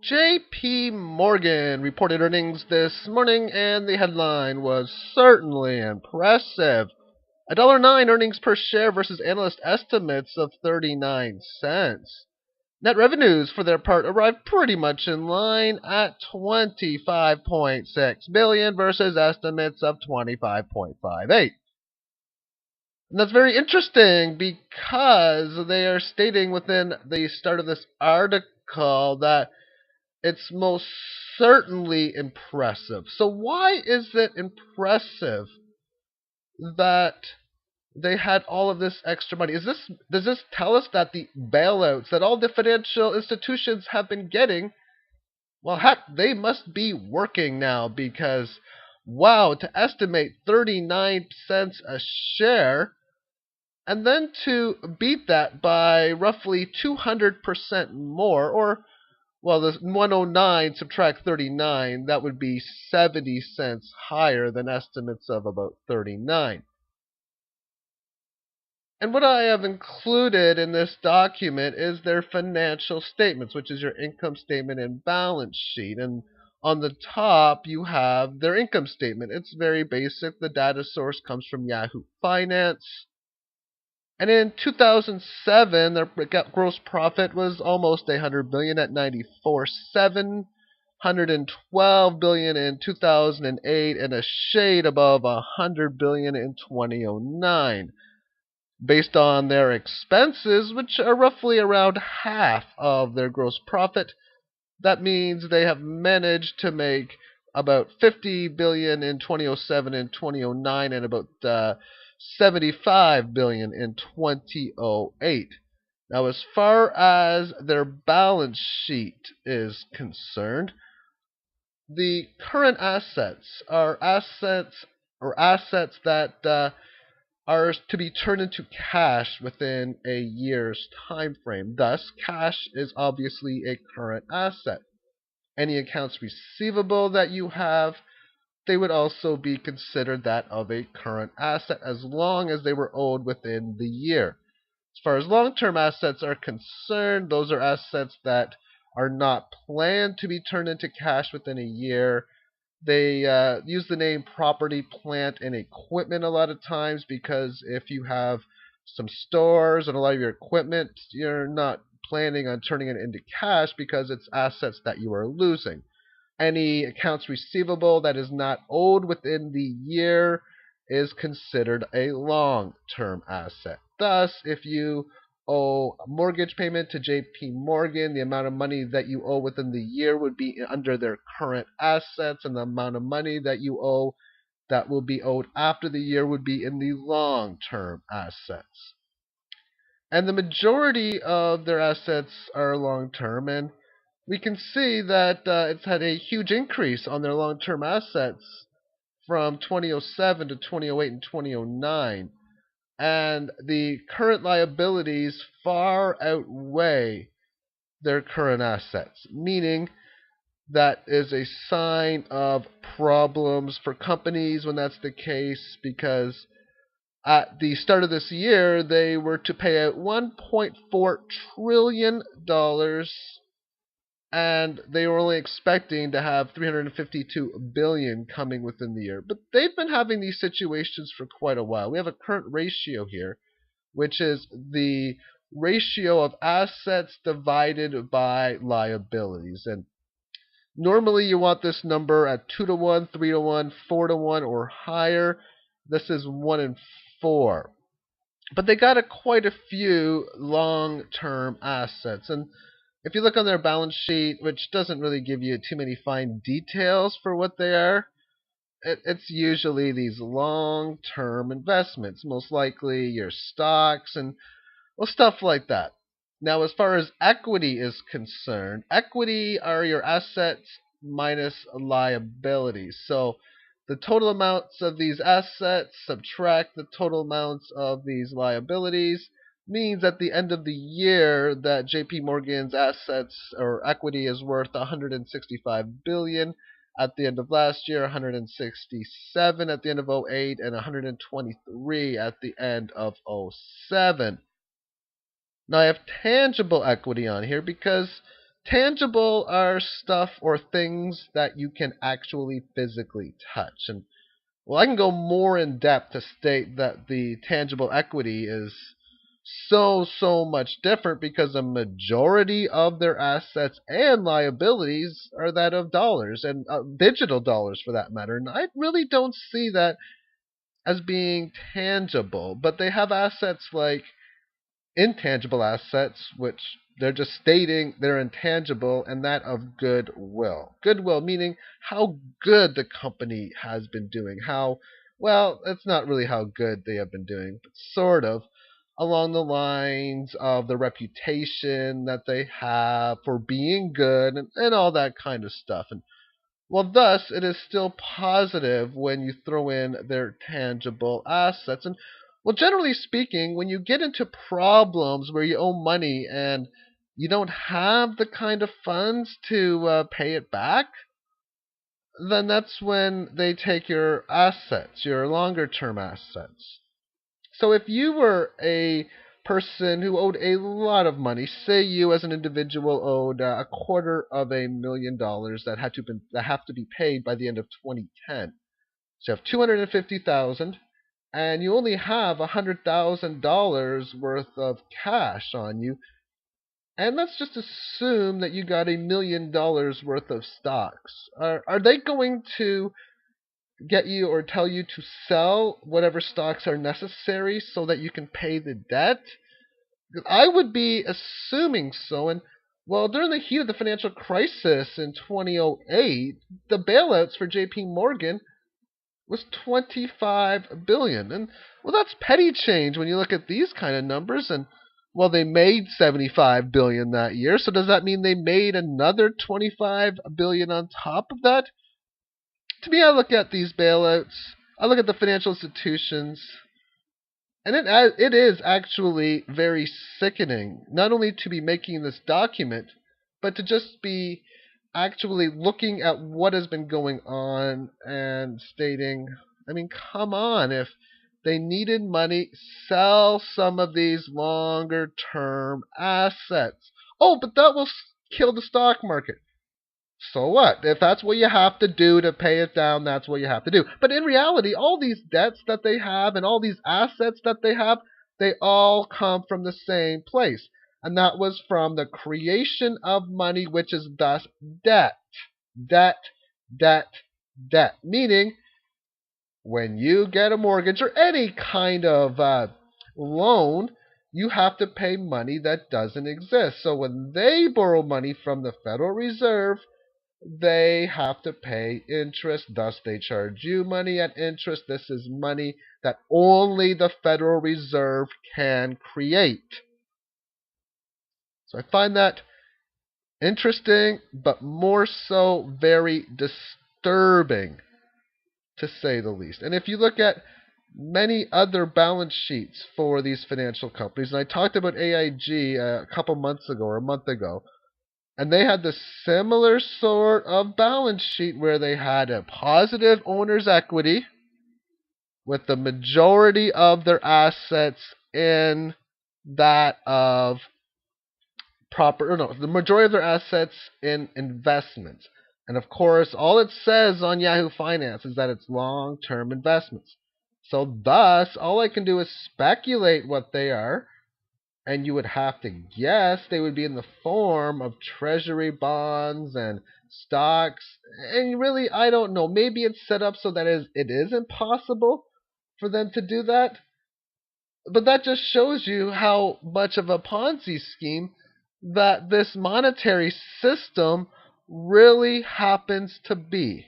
JP Morgan reported earnings this morning, and the headline was certainly impressive. $1.09 earnings per share versus analyst estimates of 39 cents. Net revenues, for their part, arrived pretty much in line at 25.6 billion versus estimates of 25.58. And that's very interesting because they are stating within the start of this article that it's most certainly impressive. So why is it impressive that they had all of this extra money? Does this tell us that the bailouts that all the financial institutions have been getting, well, heck, they must be working now because wow, to estimate 39 cents a share and then to beat that by roughly 200% more, or well, the 109 subtract 39, that would be 70 cents higher than estimates of about 39. And what I have included in this document is their financial statements, which is your income statement and balance sheet. And on the top, you have their income statement. It's very basic. The data source comes from Yahoo Finance. And in 2007, their gross profit was almost 100 billion at 94.7, 112 billion in 2008, and a shade above 100 billion in 2009. Based on their expenses, which are roughly around half of their gross profit, that means they have managed to make about 50 billion in 2007 and 2009 and about 75 billion in 2008. Now, as far as their balance sheet is concerned, the current assets are assets that are to be turned into cash within a year's time frame. Thus, cash is obviously a current asset. Any accounts receivable that you have, they would also be considered that of a current asset as long as they were owed within the year. As far as long-term assets are concerned, those are assets that are not planned to be turned into cash within a year. They use the name property, plant, and equipment a lot of times because if you have some stores and a lot of your equipment, you're not planning on turning it into cash because it's assets that you are losing. Any accounts receivable that is not owed within the year is considered a long-term asset. Thus, if you owe a mortgage payment to JP Morgan, the amount of money that you owe within the year would be under their current assets, and the amount of money that you owe that will be owed after the year would be in the long-term assets. And the majority of their assets are long-term, and we can see that it's had a huge increase on their long-term assets from 2007 to 2008 and 2009. And the current liabilities far outweigh their current assets, meaning that is a sign of problems for companies when that's the case, because at the start of this year, they were to pay out $1.4 trillion and they were only expecting to have 352 billion coming within the year. But they've been having these situations for quite a while. We have a current ratio here, which is the ratio of assets divided by liabilities. And normally you want this number at 2 to 1, 3 to 1, 4 to 1, or higher. This is 1 in 4. But they got quite a few long-term assets. And if you look on their balance sheet, which doesn't really give you too many fine details for what they are, it's usually these long-term investments, most likely your stocks and well, stuff like that. Now, as far as equity is concerned, equity are your assets minus liabilities. So the total amounts of these assets subtract the total amounts of these liabilities means at the end of the year that JP Morgan's assets or equity is worth 165 billion. At the end of last year, 167 at the end of '08 and 123 at the end of '07. Now I have tangible equity on here because tangible are stuff or things that you can actually physically touch. And well, I can go more in depth to state that the tangible equity is so much different because a majority of their assets and liabilities are that of dollars and digital dollars for that matter. And I really don't see that as being tangible, but they have assets like intangible assets, which they're just stating they're intangible, and that of goodwill. Goodwill meaning how good the company has been doing. How, well, it's not really how good they have been doing, but sort of along the lines of the reputation that they have for being good and all that kind of stuff. And well, thus, it is still positive when you throw in their tangible assets. And, well, generally speaking, when you get into problems where you owe money and you don't have the kind of funds to pay it back, then that's when they take your assets, your longer term assets. So if you were a person who owed a lot of money, say you as an individual owed $250,000 that have to be paid by the end of 2010. So you have 250,000, and you only have $100,000 worth of cash on you. And let's just assume that you got $1 million worth of stocks. Are they going to get you or tell you to sell whatever stocks are necessary so that you can pay the debt? I would be assuming so. And well, during the heat of the financial crisis in 2008, the bailouts for JP Morgan was 25 billion. And well, that's petty change when you look at these kind of numbers. And well, they made 75 billion that year. So does that mean they made another 25 billion on top of that? To me, I look at these bailouts, I look at the financial institutions, and it is actually very sickening, not only to be making this document, but to just be actually looking at what has been going on and stating, I mean, come on, if they needed money, sell some of these longer term assets. Oh, but that will kill the stock market. So what? If that's what you have to do to pay it down, that's what you have to do. But in reality, all these debts that they have and all these assets that they have, they all come from the same place. And that was from the creation of money, which is thus debt. Debt, debt, debt. Meaning, when you get a mortgage or any kind of loan, you have to pay money that doesn't exist. So when they borrow money from the Federal Reserve, they have to pay interest. Thus, they charge you money at interest. This is money that only the Federal Reserve can create. So I find that interesting, but more so very disturbing, to say the least. And if you look at many other balance sheets for these financial companies, and I talked about AIG a couple months ago or a month ago, and they had the similar sort of balance sheet where they had a positive owner's equity with the majority of their assets in that of the majority of their assets in investments. And of course, all it says on Yahoo Finance is that it's long-term investments. So thus, all I can do is speculate what they are, and you would have to guess they would be in the form of treasury bonds and stocks. And really, I don't know. Maybe it's set up so that it is impossible for them to do that. But that just shows you how much of a Ponzi scheme that this monetary system really happens to be.